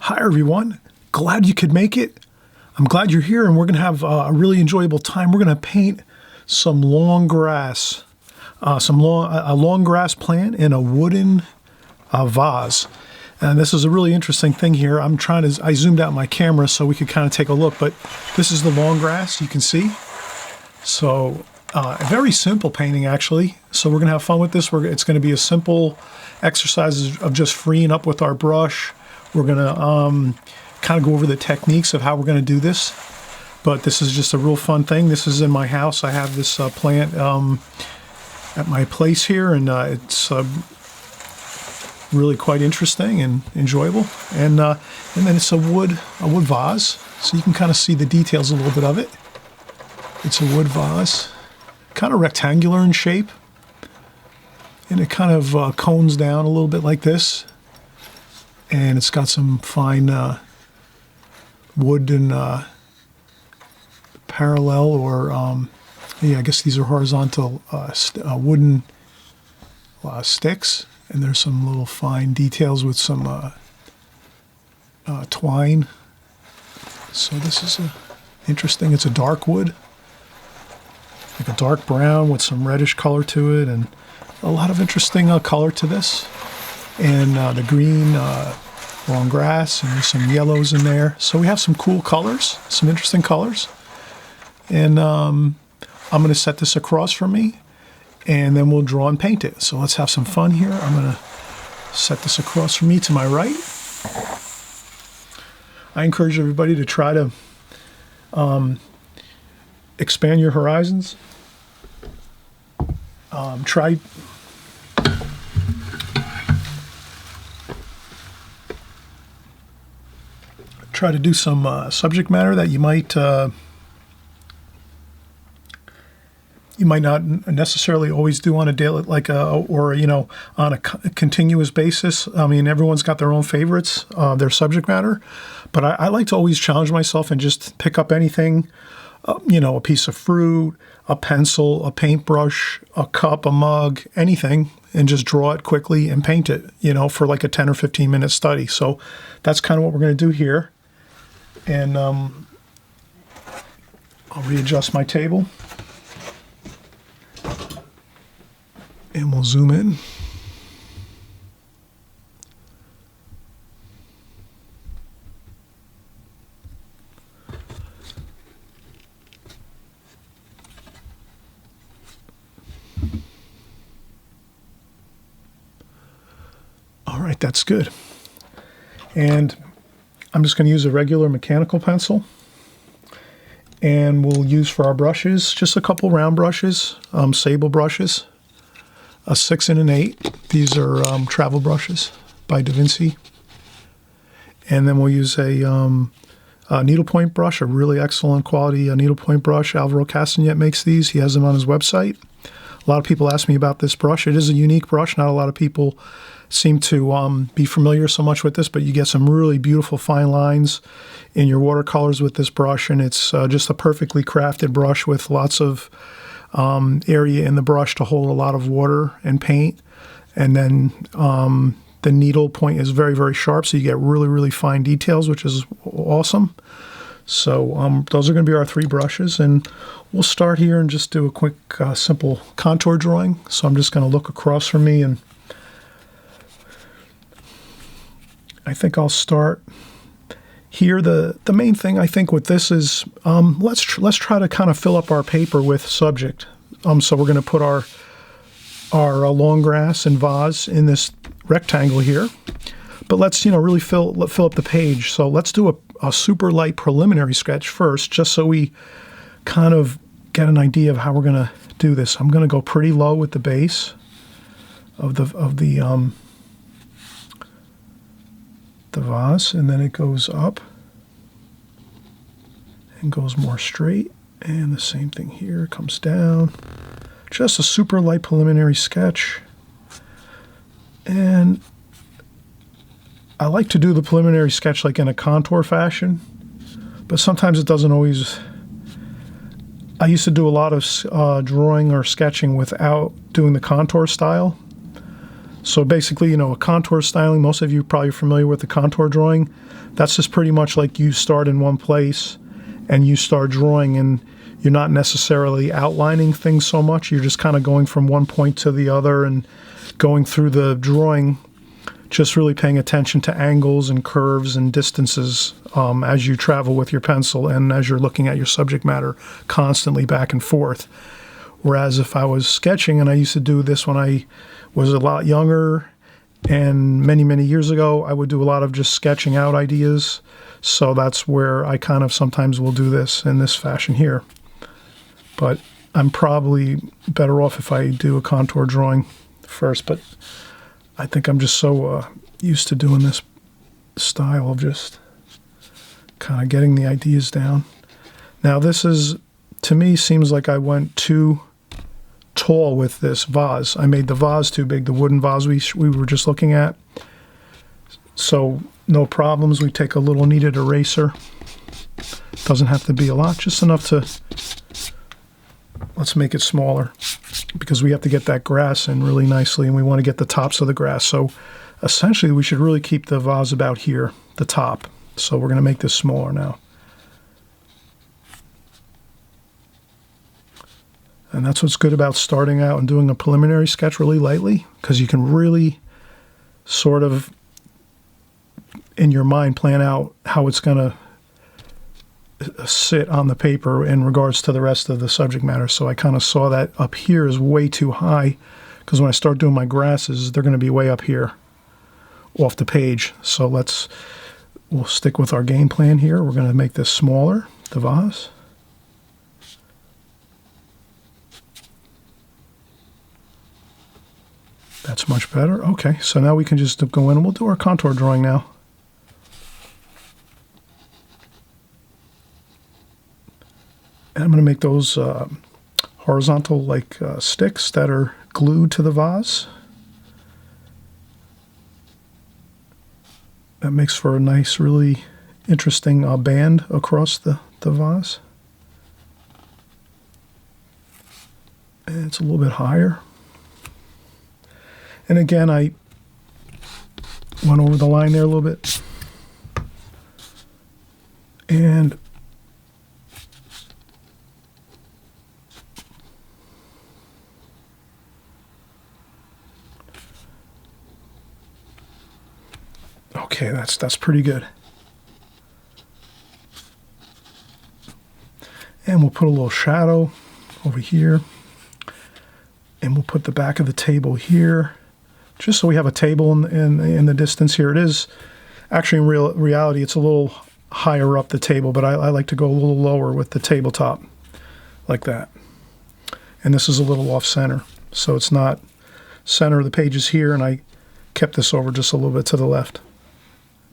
Hi everyone, glad you could make it. I'm glad you're here, and we're going to have a really enjoyable time. We're going to paint some long grass, a long grass plant in a wooden vase. And this is a really interesting thing here. I zoomed out my camera so we could kind of take a look, but this is the long grass, you can see. So a very simple painting actually. So we're going to have fun with this. It's going to be a simple exercise of just freeing up with our brush. We're going to kind of go over the techniques of how we're going to do this, but this is just a real fun thing. This is in my house. I have this plant at my place here, and it's really quite interesting and enjoyable. And then it's a wood vase, so you can kind of see the details a little bit of it. It's a wood vase, kind of rectangular in shape, and it kind of cones down a little bit like this. And it's got some fine wood and parallel, or I guess these are horizontal wooden sticks. And there's some little fine details with some twine. So this is interesting. It's a dark wood, like a dark brown with some reddish color to it, and a lot of interesting color to this. And the green long grass, and there's some yellows in there. So we have some cool colors, some interesting colors. And I'm going to set this across from me, and then we'll draw and paint it. So let's have some fun here. I'm going to set this across from me to my right. I encourage everybody to try to expand your horizons. Try to do some subject matter that you might not necessarily always do on a daily, on a continuous basis. I mean, everyone's got their own favorites, their subject matter, but I like to always challenge myself and just pick up anything, a piece of fruit, a pencil, a paintbrush, a cup, a mug, anything, and just draw it quickly and paint it, for like a 10 or 15 minute study. So that's kind of what we're going to do here. And I'll readjust my table, and we'll zoom in. All right, that's good. And I'm just going to use a regular mechanical pencil, and we'll use for our brushes just a couple round brushes, sable brushes, a 6 and an 8. These are travel brushes by Da Vinci. And then we'll use a needlepoint brush, a really excellent quality needlepoint brush. Alvaro Castanet makes these. He has them on his website. A lot of people ask me about this brush. It is a unique brush. Not a lot of people seem to be familiar so much with this, but you get some really beautiful fine lines in your watercolors with this brush, and it's just a perfectly crafted brush with lots of area in the brush to hold a lot of water and paint. And then the needle point is very, very sharp, so you get really, really fine details, which is awesome. So those are going to be our 3 brushes, and we'll start here and just do a quick, simple contour drawing. So I'm just going to look across from me, and I think I'll start here. The main thing I think with this is let's try to kind of fill up our paper with subject. So we're going to put our long grass and vase in this rectangle here, but let's really fill up the page. So let's do a super light preliminary sketch first, just so we kind of get an idea of how we're going to do this. I'm going to go pretty low with the base of the vase, and then it goes up and goes more straight, and the same thing here, comes down. Just a super light preliminary sketch. And I like to do the preliminary sketch like in a contour fashion, but sometimes it doesn't always. I used to do a lot of drawing or sketching without doing the contour style. So basically, a contour styling, most of you are probably familiar with the contour drawing. That's just pretty much like you start in one place and you start drawing, and you're not necessarily outlining things so much. You're just kind of going from one point to the other and going through the drawing, just really paying attention to angles and curves and distances as you travel with your pencil and as you're looking at your subject matter constantly back and forth. Whereas if I was sketching, and I used to do this when I was a lot younger and many, many years ago, I would do a lot of just sketching out ideas. So that's where I kind of sometimes will do this in this fashion here. But I'm probably better off if I do a contour drawing first. But I think I'm just so used to doing this style of just kind of getting the ideas down. Now this is, to me, seems like I went too tall with this vase. I made the vase too big, the wooden vase we were just looking at. So no problems. We take a little kneaded eraser. Doesn't have to be a lot, just enough to, let's make it smaller because we have to get that grass in really nicely, and we want to get the tops of the grass. So essentially we should really keep the vase about here, the top. So we're going to make this smaller now. And that's what's good about starting out and doing a preliminary sketch really lightly, because you can really sort of, in your mind, plan out how it's going to sit on the paper in regards to the rest of the subject matter. So I kind of saw that up here is way too high, because when I start doing my grasses, they're going to be way up here off the page. So we'll stick with our game plan here. We're going to make this smaller, the vase. That's much better. Okay, so now we can just go in and we'll do our contour drawing now. And I'm going to make those horizontal like sticks that are glued to the vase. That makes for a nice, really interesting band across the vase. And it's a little bit higher. And again, I went over the line there a little bit. And okay, that's pretty good. And we'll put a little shadow over here. And we'll put the back of the table here, just so we have a table in the distance here. It is actually, in reality, it's a little higher up the table, but I like to go a little lower with the tabletop, like that. And this is a little off center, so it's not center of the page is here, and I kept this over just a little bit to the left.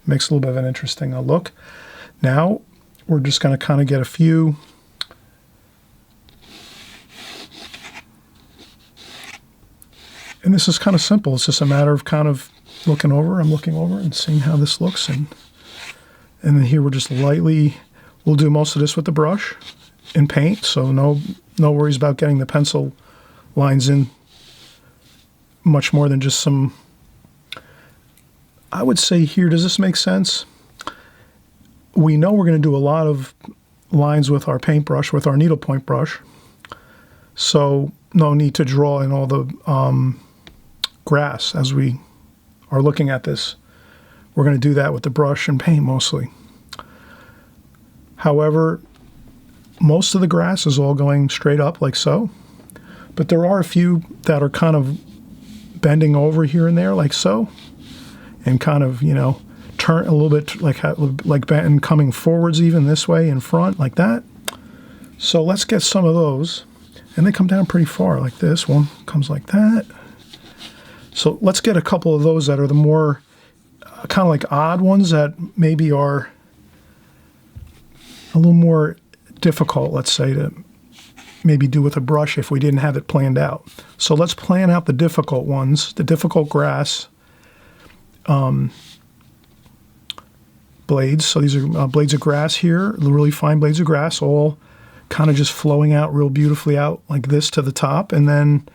Makes a little bit of an interesting look. Now we're just going to kind of get a few and this is kind of simple. It's just a matter of kind of looking over. I'm looking over and seeing how this looks. And then here we're just lightly, we'll do most of this with the brush and paint. So no worries about getting the pencil lines in much more than just some, I would say here, does this make sense? We know we're going to do a lot of lines with our paintbrush, with our needlepoint brush. So no need to draw in all the grass as we are looking at this. We're going to do that with the brush and paint mostly. However, most of the grass is all going straight up like so, but there are a few that are kind of bending over here and there like so, and kind of, turn a little bit like bent, coming forwards even this way in front like that. So let's get some of those. And they come down pretty far like this. One comes like that. So let's get a couple of those that are the more kind of like odd ones that maybe are a little more difficult, let's say, to maybe do with a brush if we didn't have it planned out. So let's plan out the difficult ones, the difficult grass blades. So these are blades of grass here, really fine blades of grass, all kind of just flowing out real beautifully out like this to the top. And then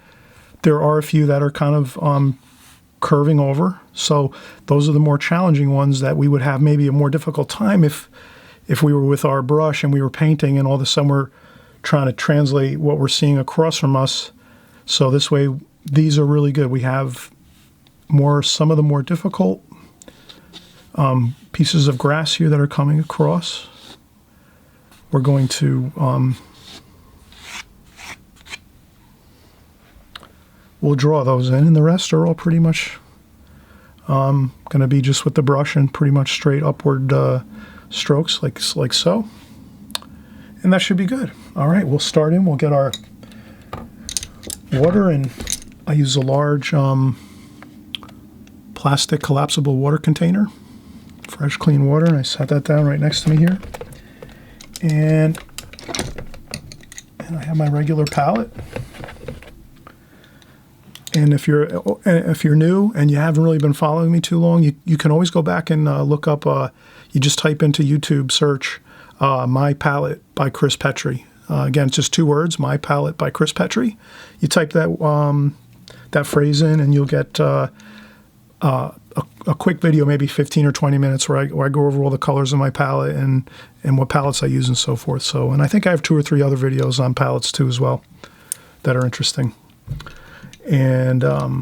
there are a few that are kind of curving over. So those are the more challenging ones that we would have maybe a more difficult time if we were with our brush and we were painting and all of a sudden we're trying to translate what we're seeing across from us. So this way, these are really good. We have some of the more difficult pieces of grass here that are coming across. We're going to, we'll draw those in, and the rest are all pretty much going to be just with the brush and pretty much straight upward strokes like so. And that should be good. All right, we'll start in. We'll get our water, and I use a large plastic collapsible water container, fresh clean water, and I set that down right next to me here. And I have my regular palette. And if you're new and you haven't really been following me too long, you can always go back and look up. You just type into YouTube search "My Palette" by Chris Petri. Again, it's just 2 words: "My Palette" by Chris Petri. You type that phrase in, and you'll get a quick video, maybe 15 or 20 minutes, where I go over all the colors in my palette and what palettes I use and so forth. So, and I think I have 2 or 3 other videos on palettes too as well that are interesting. And I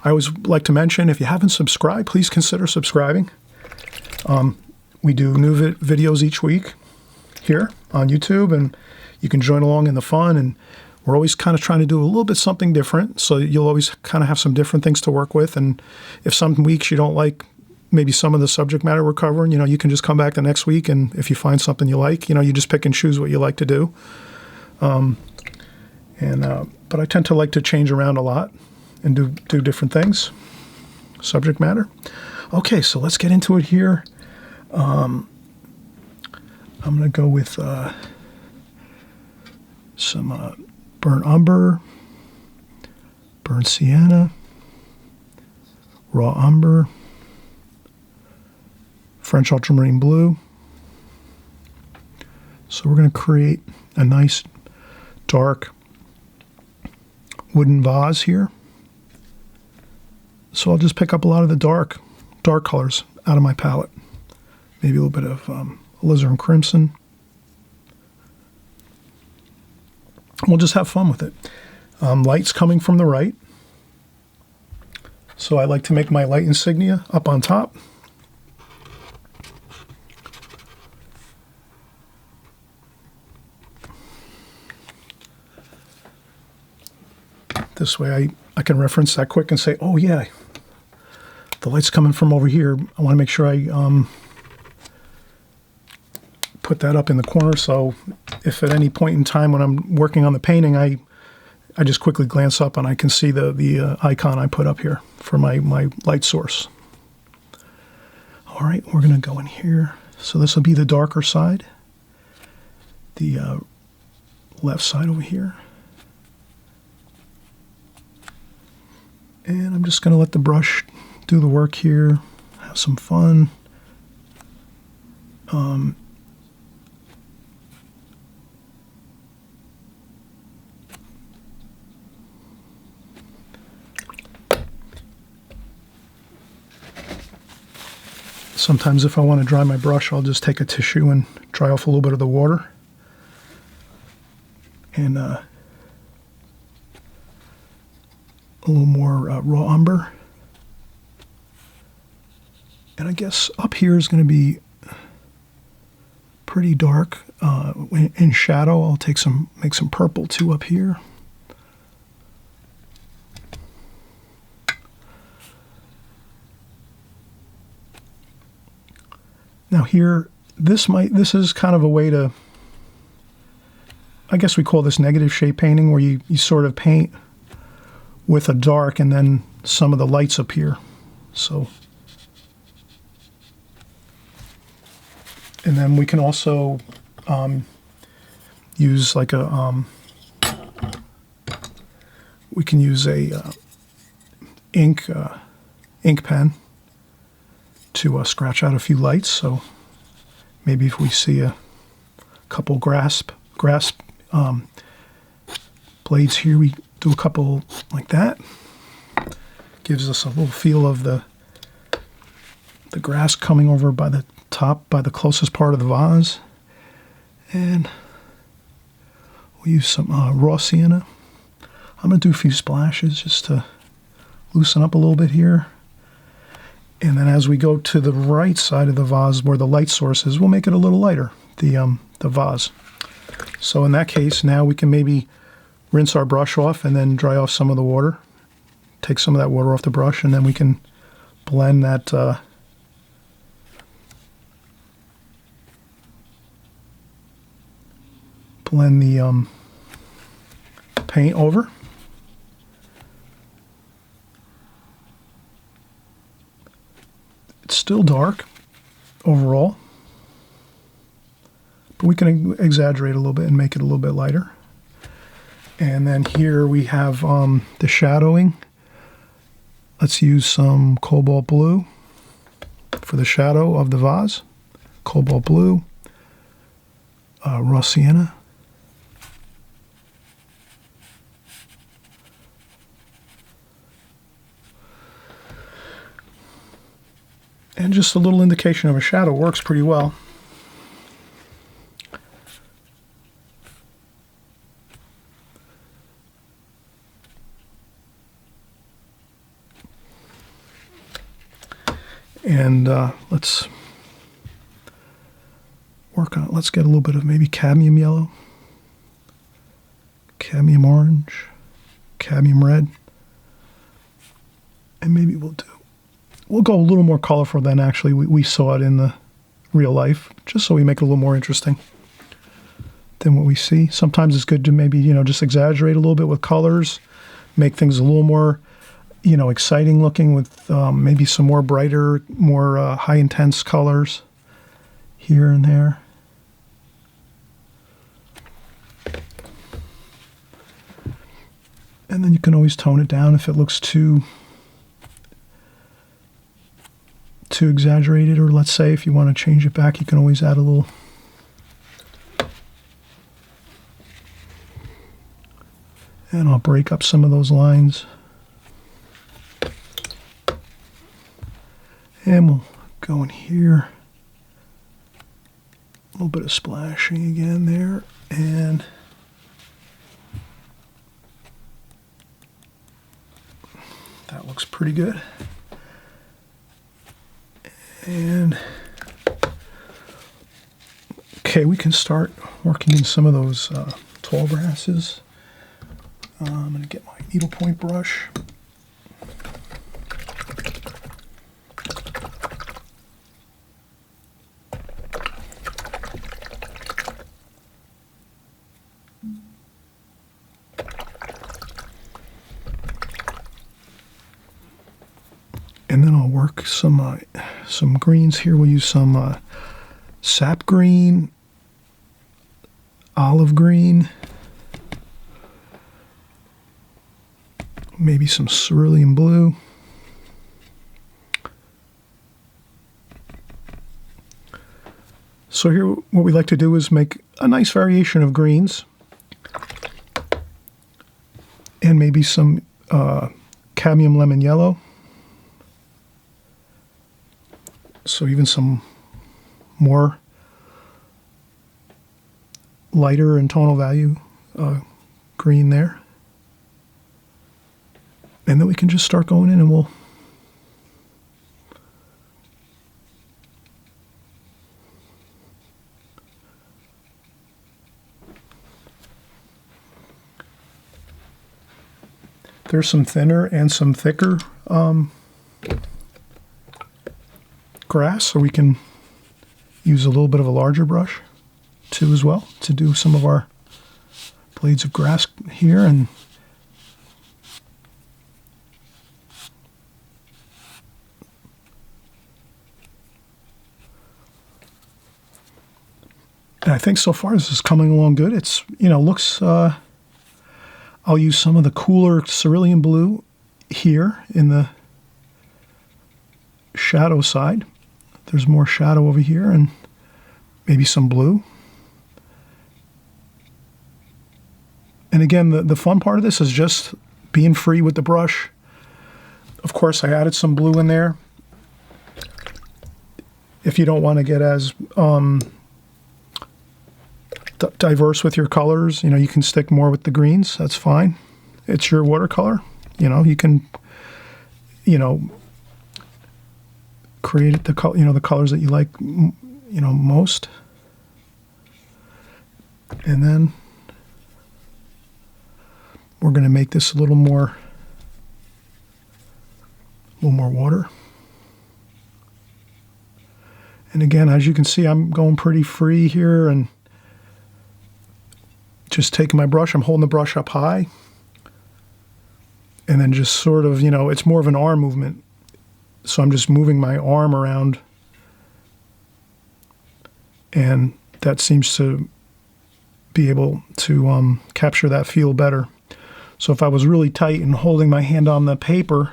always like to mention, if you haven't subscribed, please consider subscribing. We do new videos each week here on YouTube, and you can join along in the fun. And we're always kind of trying to do a little bit something different, so you'll always kind of have some different things to work with. And if some weeks you don't like maybe some of the subject matter we're covering, you can just come back the next week, and if you find something you like, you just pick and choose what you like to do. But I tend to like to change around a lot and do different things, subject matter. Okay, so let's get into it here. I'm going to go with some burnt umber, burnt sienna, raw umber, French ultramarine blue. So we're going to create a nice dark wooden vase here. So I'll just pick up a lot of the dark colors out of my palette. Maybe a little bit of alizarin crimson. We'll just have fun with it. Light's coming from the right. So I like to make my light insignia up on top. This way I can reference that quick and say, oh yeah, the light's coming from over here. I want to make sure I put that up in the corner, so if at any point in time when I'm working on the painting, I just quickly glance up and I can see the icon I put up here for my light source. All right, we're going to go in here. So this will be the darker side, the left side over here. And I'm just going to let the brush do the work here, have some fun. Sometimes if I want to dry my brush, I'll just take a tissue and dry off a little bit of the water. And a little more raw umber. And I guess up here is going to be pretty dark in shadow. I'll make some purple too up here. Now here, this is kind of a way to I guess we call this negative shade painting, where you sort of paint with a dark and then some of the lights appear. So, and then we can also use like a we can use a ink pen to scratch out a few lights. So maybe if we see a couple grass blades here, we do a couple like that. Gives us a little feel of the grass coming over by the top, by the closest part of the vase. And we'll use some raw sienna. I'm going to do a few splashes just to loosen up a little bit here. And then as we go to the right side of the vase where the light source is, we'll make it a little lighter, the vase. So in that case, now we can maybe rinse our brush off and then dry off some of the water. Take some of that water off the brush, and then we can blend that blend the paint over. It's still dark overall, but we can exaggerate a little bit and make it a little bit lighter. And then here we have the shadowing. Let's use some cobalt blue for the shadow of the vase. Cobalt blue, raw sienna. And just a little indication of a shadow works pretty well. And let's work on it. Let's get a little bit of maybe cadmium yellow, cadmium orange, cadmium red, and maybe we'll go a little more colorful than actually we saw it in the real life, just so we make it a little more interesting than what we see. Sometimes it's good to maybe, just exaggerate a little bit with colors, make things a little more, exciting looking with maybe some more brighter, more high intense colors here and there. And then you can always tone it down if it looks too exaggerated, or let's say if you want to change it back, you can always add a little. And I'll break up some of those lines. And we'll go in here. A little bit of splashing again there. And that looks pretty good. And okay, we can start working in some of those tall grasses. I'm going to get my needlepoint brush. And then I'll work some greens here. We'll use some sap green, olive green, maybe some cerulean blue. So here what we like to do is make a nice variation of greens and maybe some cadmium lemon yellow. So even some more lighter in tonal value green there. And then we can just start going in and we'll there's some thinner and some thicker grass, so we can use a little bit of a larger brush too as well to do some of our blades of grass here, and I think so far this is coming along good. It's, looks, I'll use some of the cooler cerulean blue here in the shadow side. There's more shadow over here, and maybe some blue. And again, the fun part of this is just being free with the brush. Of course, I added some blue in there. If you don't want to get as diverse with your colors, you can stick more with the greens. That's fine. It's your watercolor. You can, create the colors that you like, most. And then we're going to make this a little more water. And again, as you can see, I'm going pretty free here and just taking my brush. I'm holding the brush up high. And then just sort of, it's more of an arm movement. So I'm just moving my arm around. And that seems to be able to capture that feel better. So if I was really tight and holding my hand on the paper,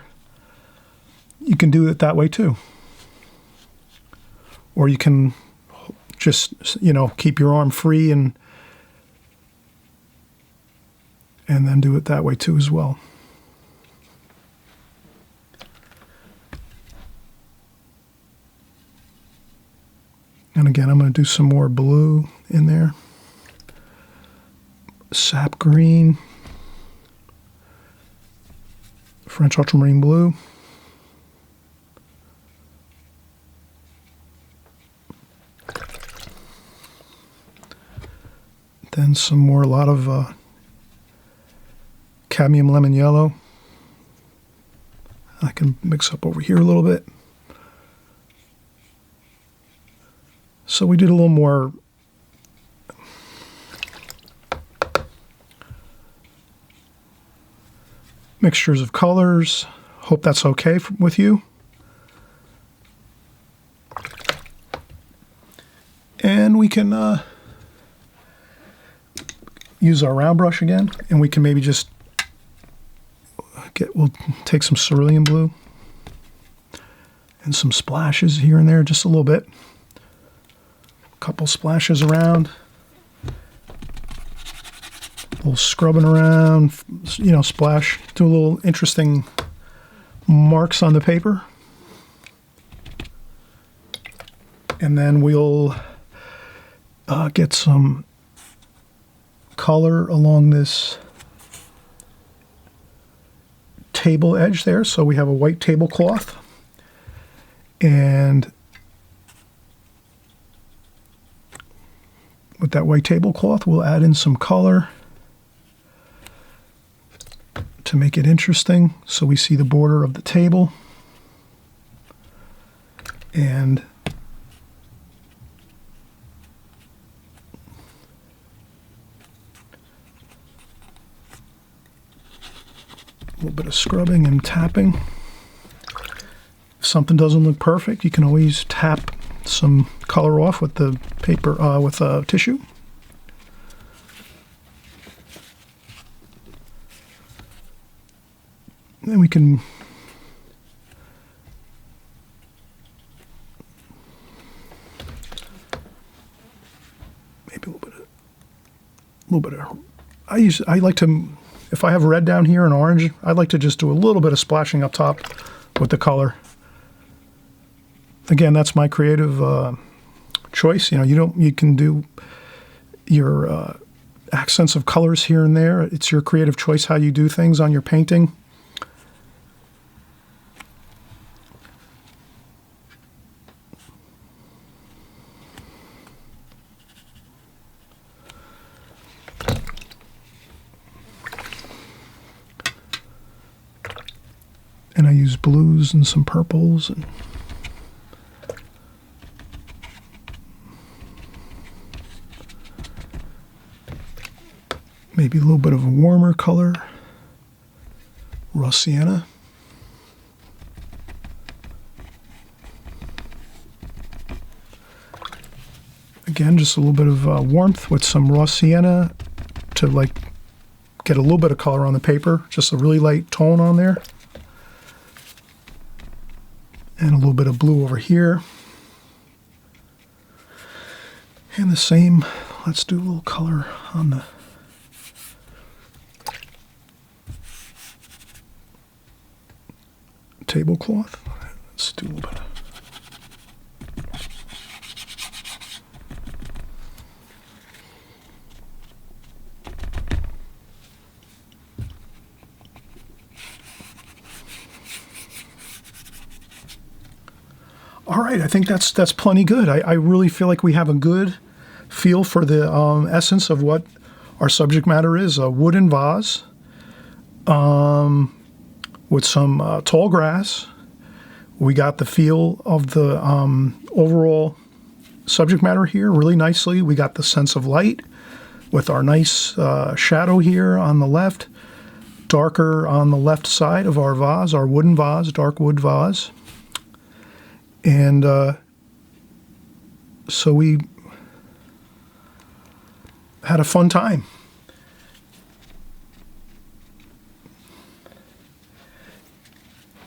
you can do it that way too. Or you can just, keep your arm free and then do it that way too as well. And again, I'm going to do some more blue in there. Sap green. French ultramarine blue. Then some more, a lot of cadmium lemon yellow. I can mix up over here a little bit. So we did a little more mixtures of colors. Hope that's okay with you. And we can use our round brush again, and we can maybe just we'll take some cerulean blue and some splashes here and there, just a little bit. Couple splashes around, a little scrubbing around, splash, do a little interesting marks on the paper. And then we'll get some color along this table edge there. So we have a white tablecloth, and with that white tablecloth, we'll add in some color to make it interesting. So we see the border of the table. And a little bit of scrubbing and tapping. If something doesn't look perfect, you can always tap some color off with the paper, with a tissue. And then we can maybe a little bit of I like to, if I have red down here and orange, I'd like to just do a little bit of splashing up top with the color. Again, that's my creative choice. You can do your accents of colors here and there. It's your creative choice how you do things on your painting. And I use blues and some purples and maybe a little bit of a warmer color, raw sienna. Again, just a little bit of warmth with some raw sienna to like get a little bit of color on the paper, just a really light tone on there. And a little bit of blue over here. And the same, let's do a little color on the tablecloth. Let's do a little bit. All right, I think that's plenty good. I really feel like we have a good feel for the essence of what our subject matter is. A wooden vase with some tall grass. We got the feel of the overall subject matter here really nicely. We got the sense of light with our nice shadow here on the left, darker on the left side of our vase, our wooden vase, dark wood vase. And so we had a fun time.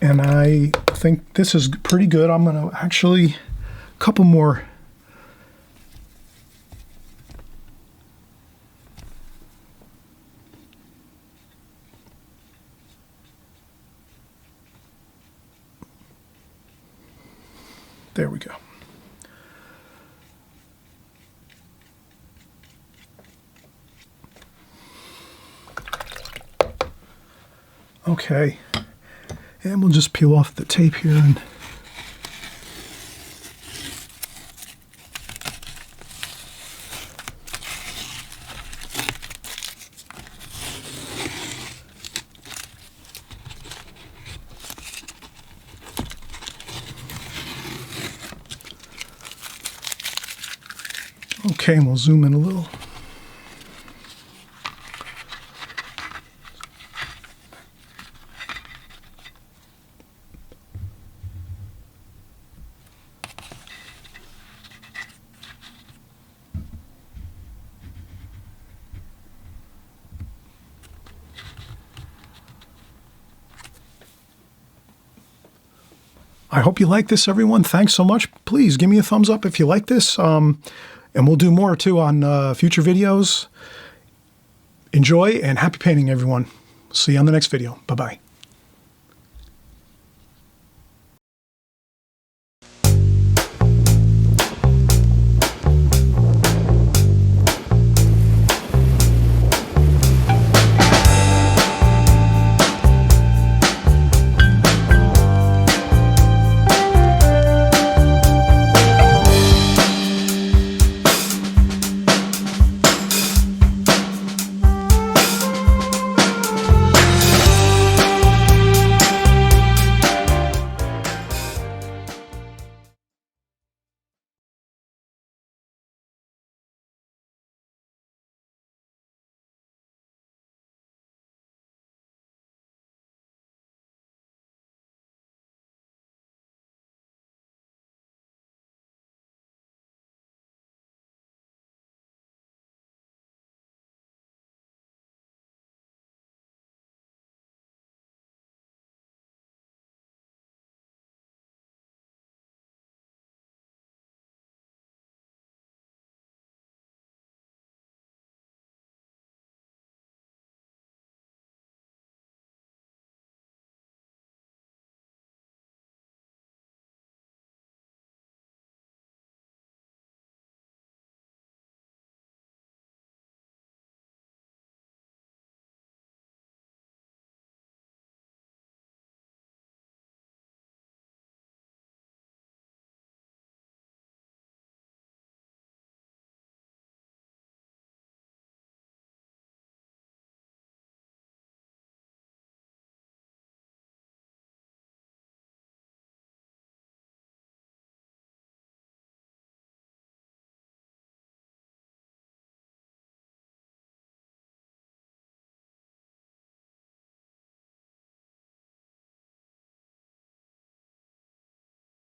And I think this is pretty good. I'm going to actually, a couple more. There we go. Okay, and we'll just peel off the tape here and okay, and we'll zoom in a little. I hope you like this, everyone. Thanks so much. Please give me a thumbs up if you like this. And we'll do more, too, on future videos. Enjoy and happy painting, everyone. See you on the next video. Bye-bye.